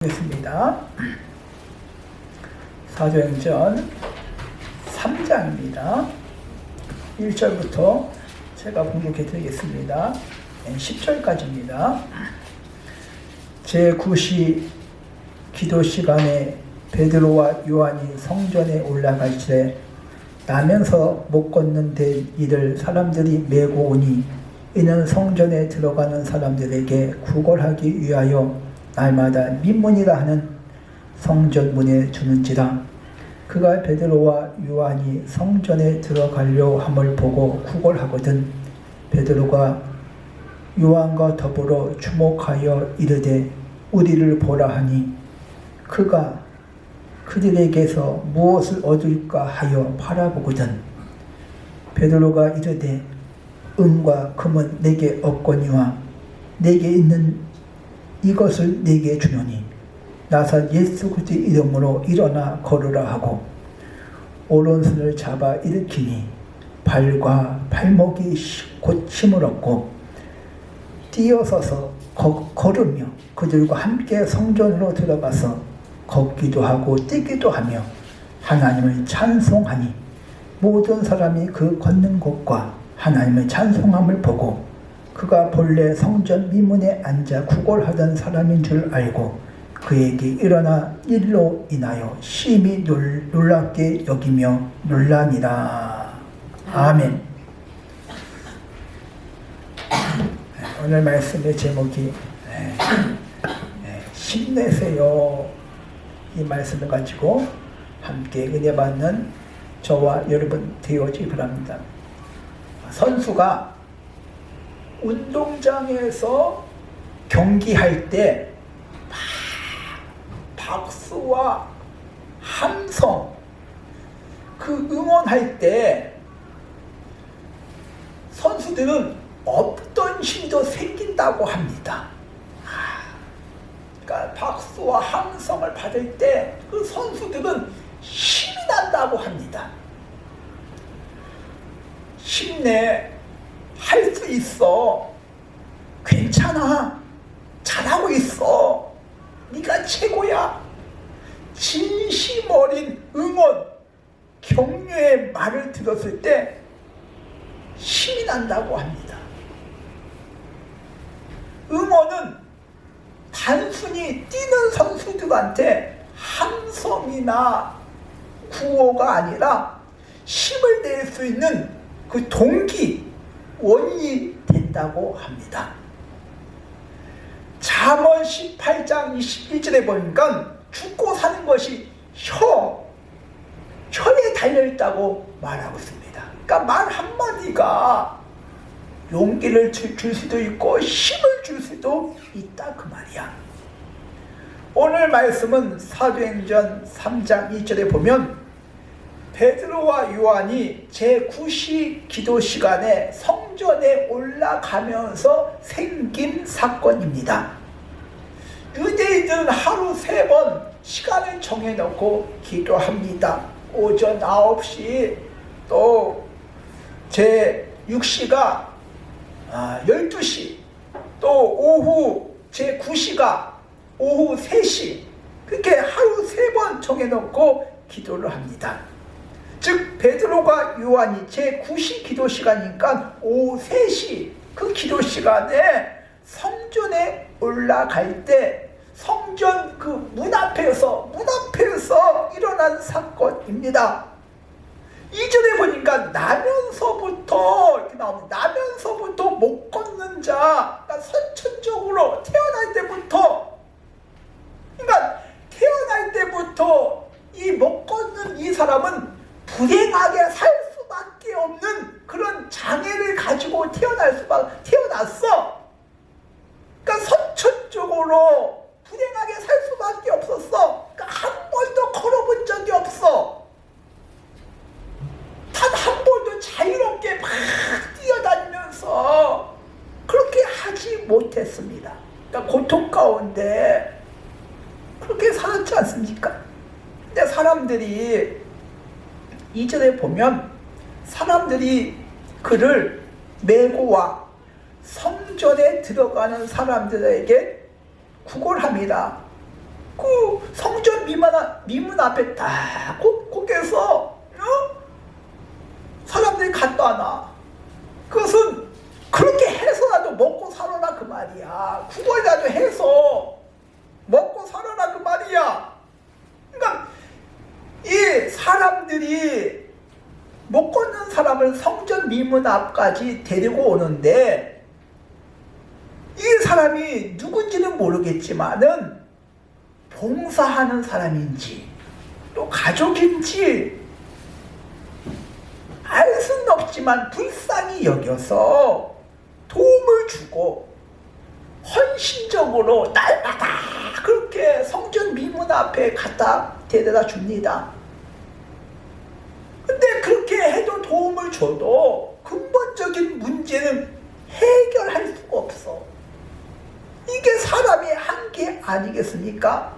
겠습니다. 사도행전 3장입니다. 1절부터 제가 공독해 드리겠습니다. 10절까지입니다. 제9시 기도 시간에 베드로와 요한이 성전에 올라갈 때 나면서 못 걷는 데 이를 사람들이 메고 오니 이는 성전에 들어가는 사람들에게 구걸하기 위하여 날마다 민문이라 하는 성전문에 주는지라. 그가 베드로와 요한이 성전에 들어가려 함을 보고 구걸하거든 베드로가 요한과 더불어 주목하여 이르되 우리를 보라 하니 그가 그들에게서 무엇을 얻을까 하여 바라보거든 베드로가 이르되 은과 금은 내게 없거니와 내게 있는 이것을 내게 주노니 나사 예수 그리스도의 이름으로 일어나 걸으라 하고 오른손을 잡아 일으키니 발과 발목이 곧 힘을 얻고 뛰어서서 걸으며 그들과 함께 성전으로 들어가서 걷기도 하고 뛰기도 하며 하나님을 찬송하니 모든 사람이 그 걷는 것과 하나님을 찬송함을 보고 그가 본래 성전 미문에 앉아 구걸하던 사람인 줄 알고 그에게 일어나 일로 인하여 심히 놀랍게 여기며 놀라니라. 아멘. 오늘 말씀의 제목이 힘내세요. 이 말씀을 가지고 함께 은혜 받는 저와 여러분 되어지 바랍니다. 선수가 운동장에서 경기할 때 박수와 함성, 그 응원할 때 선수들은 없던 힘도 생긴다고 합니다. 그러니까 박수와 함성을 받을 때 그 선수들은 힘이 난다고 합니다. 힘내, 할 수 있어, 괜찮아, 잘하고 있어, 네가 최고야, 진심 어린 응원, 격려의 말을 들었을 때 힘이 난다고 합니다. 응원은 단순히 뛰는 선수들한테 함성이나 구호가 아니라 힘을 낼 수 있는 그 동기, 원인이 된다고 합니다. 잠언 18장 21절에 보니까 죽고 사는 것이 혀에 달려있다고 말하고 있습니다. 그러니까 말 한마디가 용기를 줄 수도 있고 힘을 줄 수도 있다 그 말이야. 오늘 말씀은 사도행전 3장 2절에 보면 베드로와 요한이 제9시 기도 시간에 성전에 올라가면서 생긴 사건입니다. 유대인들은 하루 3번 시간을 정해놓고 기도합니다. 오전 9시, 또 제6시가 12시, 또 오후 제9시가 오후 3시, 그렇게 하루 3번 정해놓고 기도를 합니다. 즉 베드로가 요한이 제9시 기도 시간이니까 오후 3시 그 기도 시간에 성전에 올라갈 때 성전 그 문 앞에서 일어난 사건입니다. 2절에 보니까 나면서부터 이렇게 나옵니다. 나면서부터 못 걷는 자, 그러니까 선천적으로 태어날 때부터, 그러니까 태어날 때부터 이 못 걷는 이 사람은 불행하게 살 수밖에 없는 그런 장애를 가지고 태어났어. 그러니까 선천적으로 불행하게 살 수밖에 없었어. 그러니까 한 번도 걸어본 적이 없어. 단 한 번도 자유롭게 막 뛰어다니면서 그렇게 하지 못했습니다. 그러니까 고통 가운데 그렇게 살았지 않습니까? 근데 사람들이 2절에 보면 사람들이 그를 메고 와 성전에 들어가는 사람들에게 구걸합니다. 미문 앞에 딱 거기에서 사람들이 갖다 놔. 그것은 그렇게 해서라도 먹고 살아라 그 말이야. 구걸이라도 해서 먹고 살아라 그 말이야. 그러니까 이 사람들이 못 걷는 사람을 성전 미문 앞까지 데리고 오는데, 이 사람이 누군지는 모르겠지만은 봉사하는 사람인지 또 가족인지 알 수는 없지만 불쌍히 여겨서 도움을 주고 헌신적으로 날마다 그렇게 성전 미문 앞에 갖다 데려다 줍니다. 근데 그렇게 해도 도움을 줘도 근본적인 문제는 해결할 수가 없어. 이게 사람의 한계 아니겠습니까?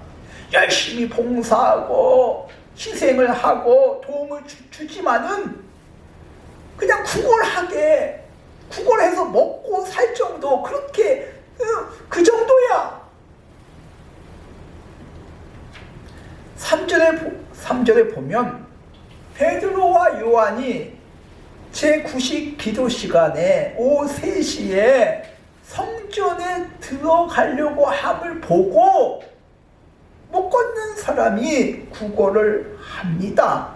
열심히 봉사하고 희생을 하고 도움을 주지만은 그냥 구걸해서 먹고 살 정도, 그렇게 그 정도야. 3절에 보면 베드로와 요한이 제9식 기도 시간에 오후 3시에 성전에 들어가려고 함을 보고 못 걷는 사람이 구걸을 합니다.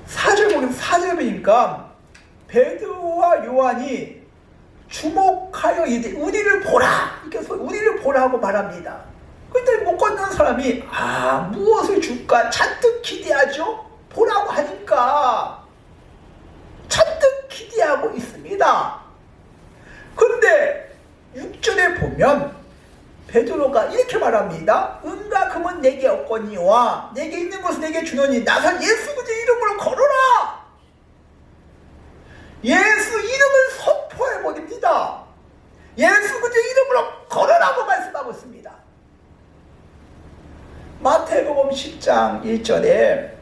4절 보니까 베드로와 요한이 주목하여 이르되 우리를 보라, 이렇게 우리를 보라고 말합니다. 그때 못 걷는 사람이 무엇을 줄까 잔뜩 기대하죠. 보라고 하니까 잔뜩 기대하고 있습니다. 그런데 6절에 보면 베드로가 이렇게 말합니다. 은과 금은 내게 없거니와 내게 있는 것을 내게 주노니 나사 예수 그리스도의 이름으로 걸어라. 예수 이름을 선포해버립니다. 예수 그리스도의 이름으로 걸어라고 말씀하고 있습니다. 마태복음 10장 1절에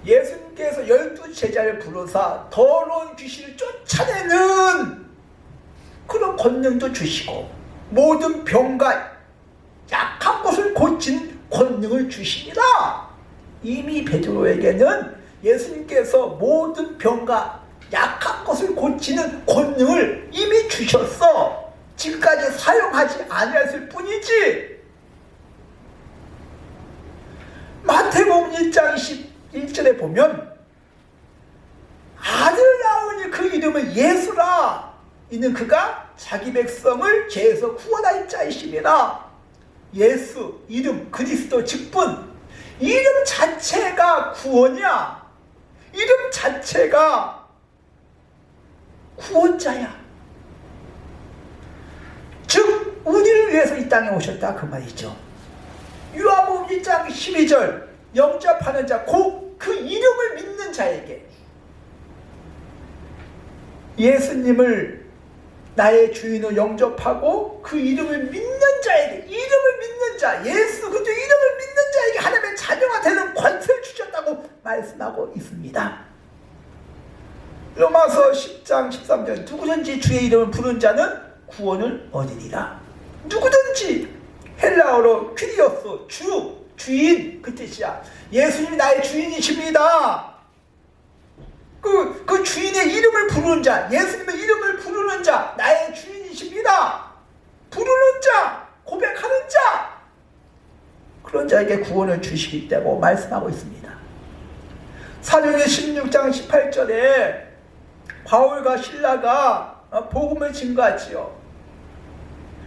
예수님께서 12제자를 부르사 더러운 귀신을 쫓아내는 그런 권능도 주시고 모든 병과 약한 것을 고치는 권능을 주십니다. 이미 베드로에게는 예수님께서 모든 병과 약한 것을 고치는 권능을 이미 주셨어. 지금까지 사용하지 아니했을 뿐이지. 마태복음 1장 21절에 보면 아들 낳으니 그 이름을 예수라. 이는 그가 자기 백성을 죄에서 구원할 자이심이라. 예수, 이름, 그리스도, 직분, 이름 자체가 구원이야. 이름 자체가 구원자야. 즉 우리를 위해서 이 땅에 오셨다 그 말이죠. 요한복음 1장 12절 영접하는 자 곧 그 이름을 믿는 자에게, 예수님을 나의 주인으로 영접하고 그 이름을 믿는 자에게, 이름을 믿는 자, 예수 그리스도 이름을 믿는 자에게 하나님의 자녀가 되는 권세를 주셨다고 말씀하고 있습니다. 로마서 10장 13절 누구든지 주의 이름을 부르는 자는 구원을 얻으리라. 누구든지, 헬라어로 퀴리오스, 주인 그 뜻이야. 예수님이 나의 주인이십니다. 그 주인의 이름을 부르는 자, 예수님의 이름을 부르는 자, 나의 주인이십니다. 부르는 자, 고백하는 자, 그런 자에게 구원을 주시겠다고 말씀하고 있습니다. 사도행전 16장 18절에 바울과 실라가 복음을 증거하지요.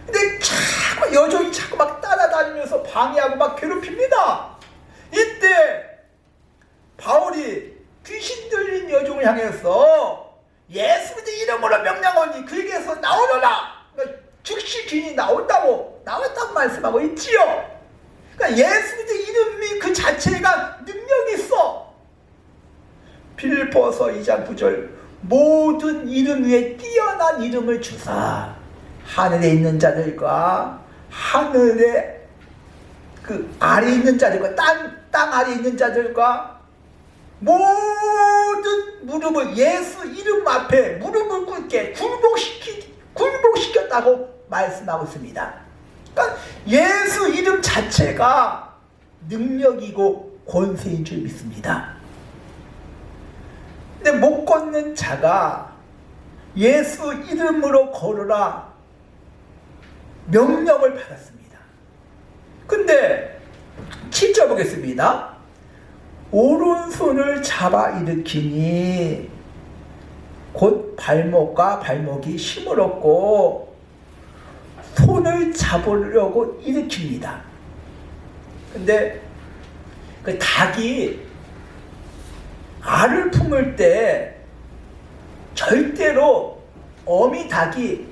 근데 자꾸 여종이 자꾸 막 따라다니면서 방해하고 막 괴롭힙니다. 이때 바울이 귀신 들린 여종을 향해서 예수 그리스도 이름으로 명령하니 그에게서 나오너라. 그러니까 즉시 귀신이 나왔다고 말씀하고 있지요. 그러니까 예수 그리스도 이름이 그 자체가 능력이 있어. 빌립보서 2장 9절 모든 이름 위에 뛰어난 이름을 주사 하늘에 있는 자들과 하늘에 그 아래에 있는 자들과 땅 아래에 있는 자들과 모든 무릎을 예수 이름 앞에 무릎을 꿇게 굴복시켰다고 말씀하고 있습니다. 그러니까 예수 이름 자체가 능력이고 권세인 줄 믿습니다. 근데 못 걷는 자가 예수 이름으로 걸으라 명령을 받았습니다. 근데 7절 보겠습니다. 오른손을 잡아 일으키니 곧 발목과 발목이 힘을 얻고 손을 잡으려고 일으킵니다. 근데 그 닭이 알을 품을 때 절대로 어미 닭이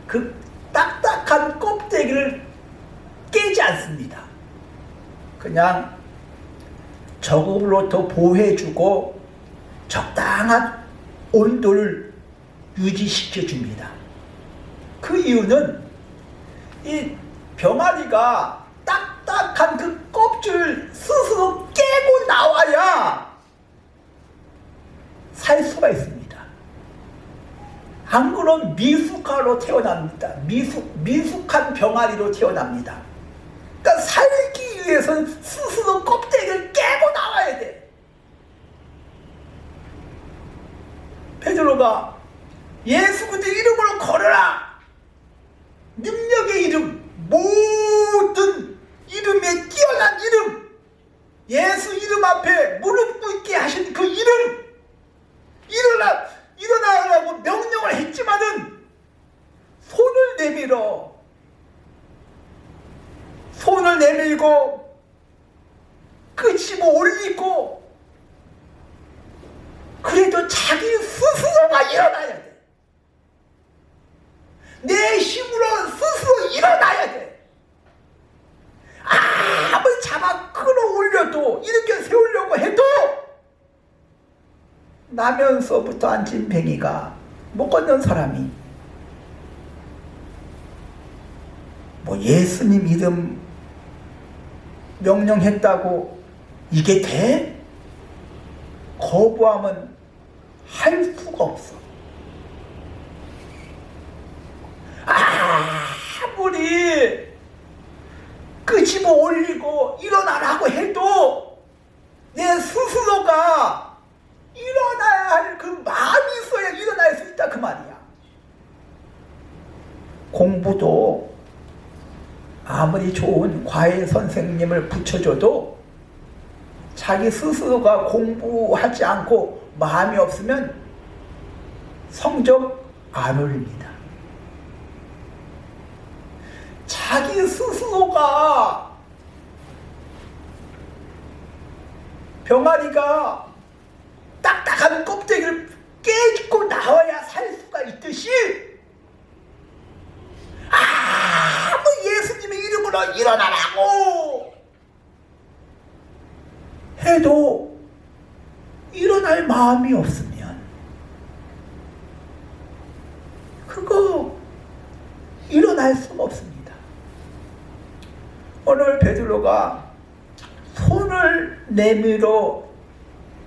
그 딱딱한 껍데기를 깨지 않습니다. 그냥 저거로부터 보호해주고 적당한 온도를 유지시켜 줍니다. 그 이유는 이 병아리가 딱딱한 그 껍질을 스스로 깨고 나와야 살 수가 있습니다. 안 그러면 미숙아로 태어납니다. 미숙한 병아리로 태어납니다. 그러니까 살기 위해서는 스스로 껍데기를 깨고 나와야 돼. 베드로가 예수 그리스도 이름으로 걸어라. 능력의 이름, 모든 이름에 뛰어난 이름, 예수 이름 앞에 무릎 꿇게 하신 그 이름, 일어나라고 명령을 했지만은 손을 내밀고 끄집어 올리고 그래도 자기 스스로가 일어나야 돼. 내 힘으로 스스로 일어나야 돼. 아무리 잡아 끌어올려도 일으켜 세우려고 해도 나면서부터 앉은 뱅이가 못 걷는 사람이 뭐 예수님 이름 명령했다고 이게 돼? 거부하면 할 수가 없어. 아무리 끄집어 올리고 일어나라고 해도 내 스스로가 일어나야 할 그 마음이 있어야 일어날 수 있다 그 말이야. 공부도 아무리 좋은 과외 선생님을 붙여줘도 자기 스스로가 공부하지 않고 마음이 없으면 성적 안 올립니다. 자기 스스로가 병아리가 딱딱한 껍데기를 깨집고 나와야 살 수가 있듯이 예수님의 이름으로 일어나라고 해도 일어날 마음이 없으면 그거 일어날 수가 없습니다. 오늘 베드로가 손을 내밀어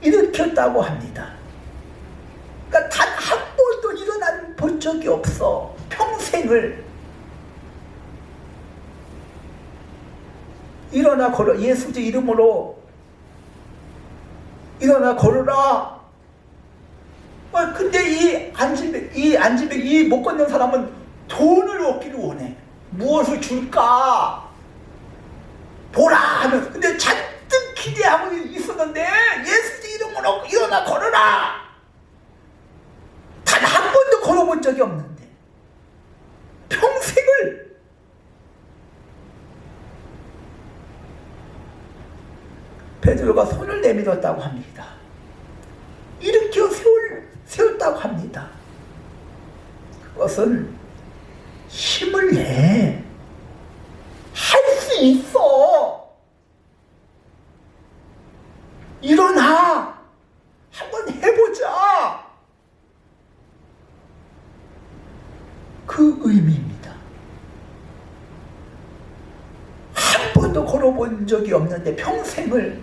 일으켰다고 합니다. 그러니까 단 한 번도 일어난 본 적이 없어. 평생을. 일어나 걸어. 예수의 이름으로 일어나 걸어라. 근데 이 못 걷는 사람은 돈을 얻기를 원해. 무엇을 줄까? 보라 하면서. 근데 잔뜩 기대하고 있었는데 예수의 이름으로 일어나 걸어라. 단 한 번도 걸어본 적이 없는데 평생을. 베드로가 손을 내밀었다고 합니다. 일으켜 세웠다고 합니다. 그것은 힘을 내. 할 수 있어. 일어나. 한번 해보자. 그 의미입니다. 한 번도 걸어본 적이 없는데 평생을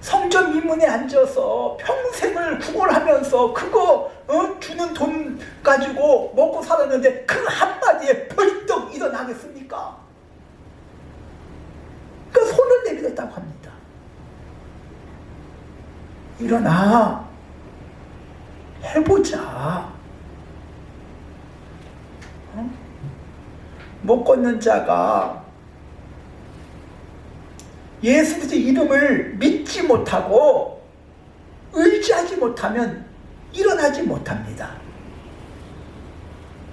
성전 미문에 앉아서 평생을 구걸하면서 그거 주는 돈 가지고 먹고 살았는데 그 한마디에 벌떡 일어나겠습니까? 일어나겠다고 합니다. 일어나 해보자. 못 걷는 자가 예수 그리스도 이름을 믿지 못하고 의지하지 못하면 일어나지 못합니다.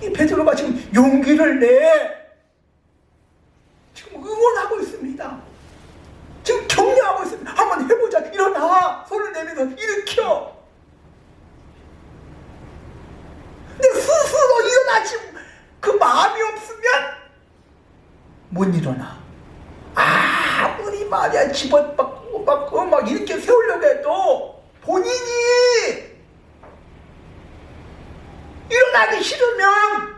이 베드로가 지금 용기를 내 지금 응원하고 있습니다. 지금 격려하고 있습니다. 한번 해보자. 일어나. 손을 내밀어 일으켜. 근데 스스로 일어나지 그 마음이 없으면 못 일어나. 아무리 말이야 집어박고 막 이렇게 세우려고 해도 본인이 일어나기 싫으면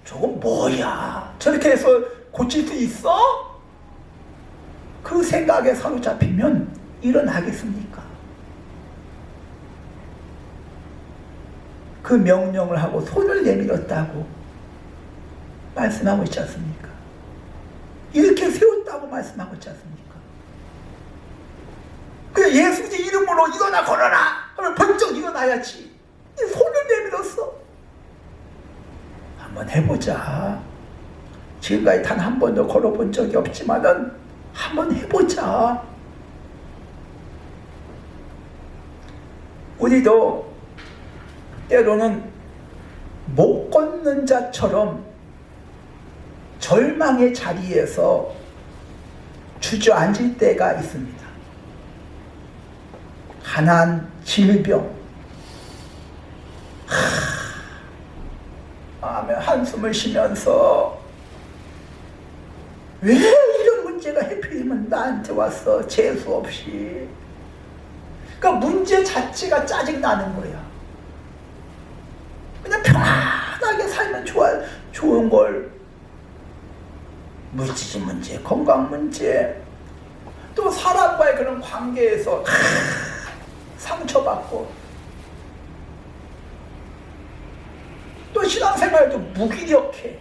저건 뭐야 저렇게 해서 고칠 수 있어? 그 생각에 사로잡히면 일어나겠습니까? 그 명령을 하고 손을 내밀었다고 말씀하고 있지 않습니까? 이렇게 세웠다고 말씀하고 있지 않습니까? 그냥 예수 이름으로 일어나 걸어라 하면 번쩍 일어나야지. 손을 내밀었어. 한번 해보자. 지금까지 단 한 번도 걸어본 적이 없지만은 한번 해보자. 우리도 때로는 못 걷는 자처럼 절망의 자리에서 주저앉을 때가 있습니다. 가난, 질병, 마음에 한숨을 쉬면서 왜 이런 문제가 하필이면 나한테 왔어? 재수 없이. 그러니까 문제 자체가 짜증나는 거야. 그냥 편안하게 살면 좋은 걸. 물질 문제, 건강 문제, 또 사람과의 그런 관계에서 상처받고, 또 신앙생활도 무기력해,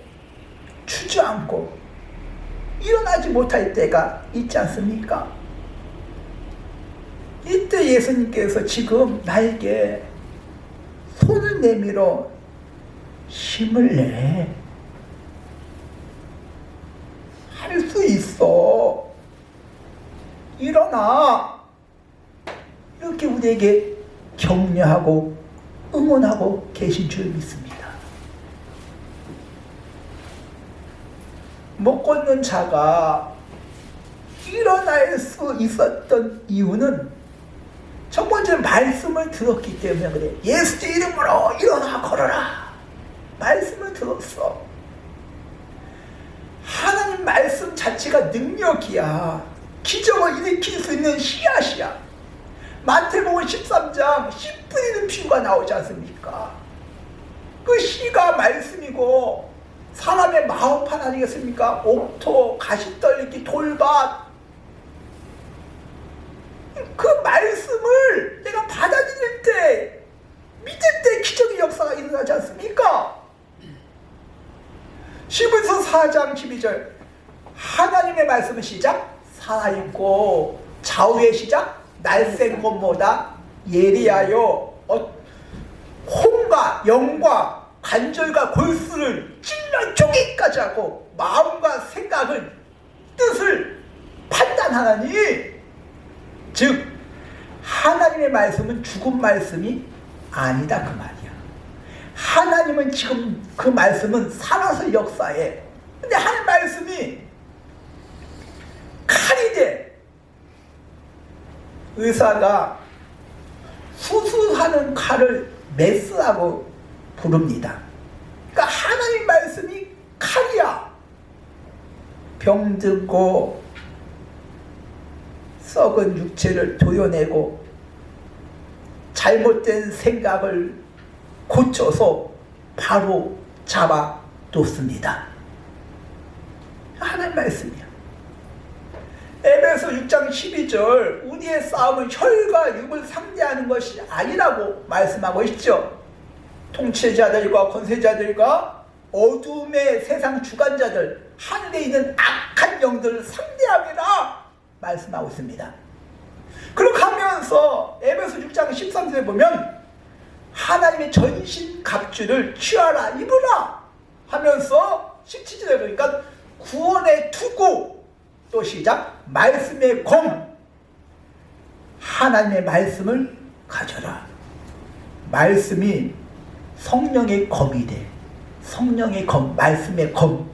주저앉고 일어나지 못할 때가 있지 않습니까? 이때 예수님께서 지금 나에게 손을 내밀어 힘을 내. 할 수 있어. 일어나. 이렇게 우리에게 격려하고 응원하고 계신 줄 믿습니다. 못 걷는 자가 일어날 수 있었던 이유는 첫 번째 말씀을 들었기 때문에 그래. 예수 이름으로 일어나 걸어라. 말씀을 들었어. 하나님 말씀 자체가 능력이야. 기적을 일으킬 수 있는 씨앗이야. 마태복음 13장 씨 뿌리는 비유가 나오지 않습니까? 그 씨가 말씀이고 사람의 마음판 아니겠습니까? 옥토, 가시떨리기, 돌밭. 그 말씀을 내가 받아들일 때, 믿을 때 기적의 역사가 일어나지 않습니까? 시브서 4장 12절 하나님의 말씀은 시작 살아있고 좌우의 시작 날쌘 것보다 예리하여 혼과 영과 관절과 골수를 찔러 쪼개기까지 하고 마음과 생각을 뜻을 판단하나니 즉 하나님의 말씀은 죽은 말씀이 아니다 그 말이야. 하나님은 지금 그 말씀은 살아서 역사해. 근데 하나님 말씀이 칼이 돼. 의사가 수술하는 칼을 메스라고 부릅니다. 그러니까 하나님 말씀이 칼이야. 병들고 썩은 육체를 도려내고 잘못된 생각을 고쳐서 바로 잡아 놓습니다. 하나님 말씀이야. 에베소 6장 12절 우리의 싸움은 혈과 육을 상대하는 것이 아니라고 말씀하고 있죠. 통치자들과 권세자들과 어둠의 세상 주관자들 하늘에 있는 악한 영들을 상대함이라 말씀하고 있습니다. 그렇게 하면서 에베소 6장 13절에 보면 하나님의 전신 갑주를 취하라 입으라 하면서 17절에 보니까 구원의 투구, 또 시작, 말씀의 검, 하나님의 말씀을 가져라. 말씀이 성령의 검이 돼. 성령의 검, 말씀의 검.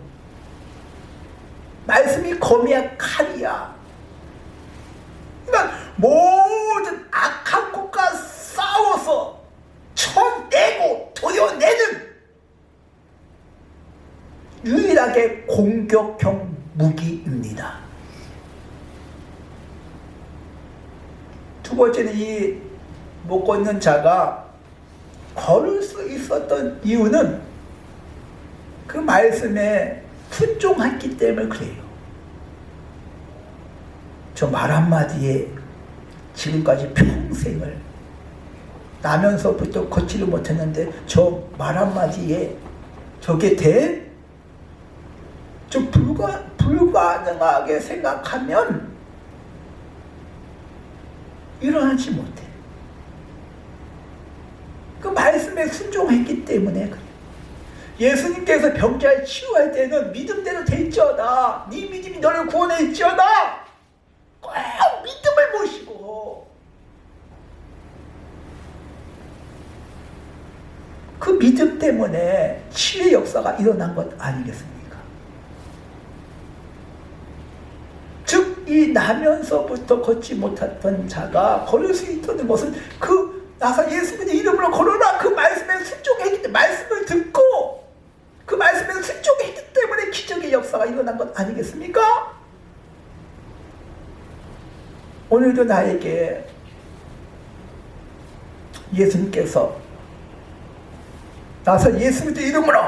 말씀이 검이야, 칼이야. 그러니까 모든 악한 것과 싸워서 쳐내고 도려내는 유일하게 공격형 무기입니다. 두 번째는 이 못 걷는 자가 걸을 수 있었던 이유는 그 말씀에 순종했기 때문에 그래요. 저 말 한마디에 지금까지 평생을 나면서부터 걷지를 못했는데 저 말 한마디에 저게 돼? 좀 불가능하게 생각하면 일어나지 못해. 그 말씀에 순종했기 때문에 그래. 예수님께서 병자를 치유할 때는 믿음대로 될지어다. 네 믿음이 너를 구원할지어다. 꼭 믿음을 모시고 그 믿음 때문에 치유의 역사가 일어난 것 아니겠습니까? 즉 이 나면서부터 걷지 못했던 자가 걸을 수 있다는 것은 그 나서 예수님의 이름으로 걸어라 그 말씀에 순종했기 때문에 말씀을 듣고 그 말씀에 순종했기 때문에 기적의 역사가 일어난 것 아니겠습니까? 오늘도 나에게 예수님께서 나서 예수님의 이름으로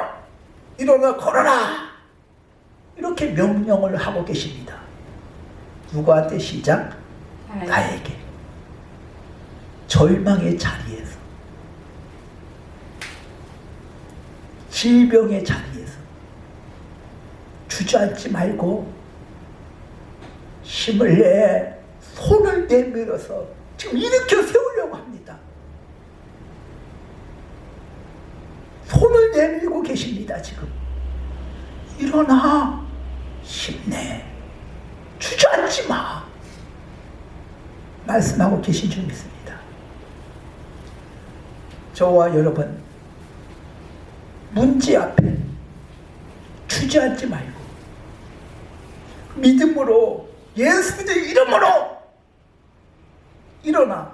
일어나 걸어라 이렇게 명령을 하고 계십니다. 누구한테 시작? 나에게. 절망의 자리에서, 질병의 자리에서 주저앉지 말고 힘을 내 손을 내밀어서 지금 일으켜 세우려고 합니다. 손을 내밀고 계십니다. 지금 일어나, 힘내, 주저앉지 마 말씀하고 계신 줄 믿습니다. 저와 여러분 문제 앞에 주저앉지 말고 믿음으로 예수의 이름으로 일어나.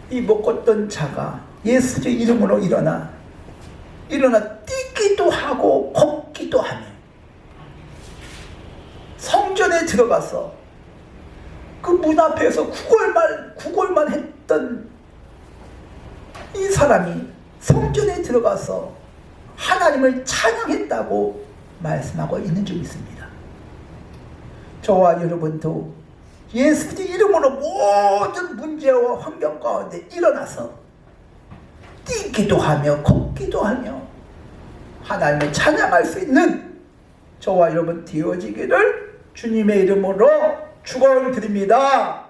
이 못 걷던 자가 예수의 이름으로 일어나 뛰기도 하고 걷기도 하며 성전에 들어가서 그 문 앞에서 구걸만 했던 이 사람이 성전에 들어가서 하나님을 찬양했다고 말씀하고 있는 줄 믿습니다. 저와 여러분도 예수의 이름으로 모든 문제와 환경 가운데 일어나서 뛰기도 하며 걷기도 하며 하나님을 찬양할 수 있는 저와 여러분 되어지기를 주님의 이름으로 축원드립니다.